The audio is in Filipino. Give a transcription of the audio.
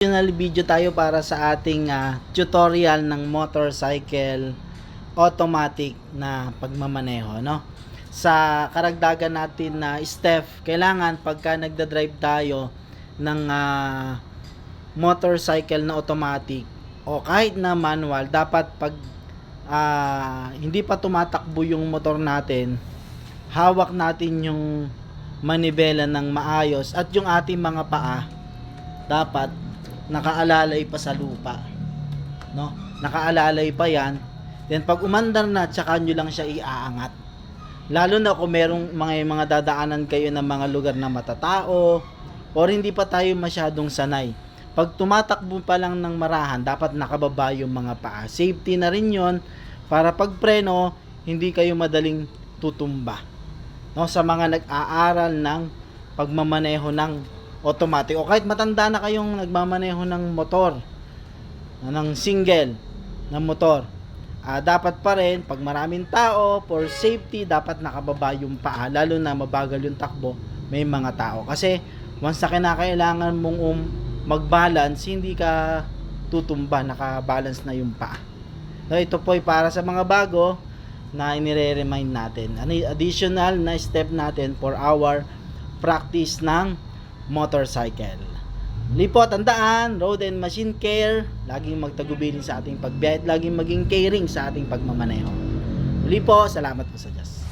Video tayo para sa ating tutorial ng motorcycle automatic na pagmamaneho, no? Sa karagdagan natin na step, kailangan pagka nagda-drive tayo ng motorcycle na automatic o kahit na manual, dapat pag hindi pa tumatakbo yung motor natin, hawak natin yung manibela ng maayos at yung ating mga paa dapat nakaalalay pa sa lupa, no? Nakaalalay pa yan. Then pag umandar na, tsaka nyo lang siya iaangat. Lalo na kung merong mga dadaanan kayo ng mga lugar na matatao or hindi pa tayo masyadong sanay. Pag tumatakbo pa lang ng marahan, dapat nakababa yung mga paa. Safety na rin yon para pag preno, hindi kayo madaling tutumba, no? Sa mga nag-aaral ng pagmamaneho ng automatic o kahit matanda na kayong nagmamaneho ng motor, ng single na motor, dapat pa rin pag maraming tao, for safety, dapat nakababa yung paa, lalo na mabagal yung takbo, may mga tao. Kasi once na kinakailangan mong mag-balance, hindi ka tutumba, nakabalance na yung paa. So, ito po ay para sa mga bago na inire-remind natin. Additional na step natin for our practice ng motorcycle. Muli po, tandaan, road and machine care, laging magtagubilin sa ating pagbiyahe, laging maging caring sa ating pagmamaneho. Muli po, salamat po sa Diyos.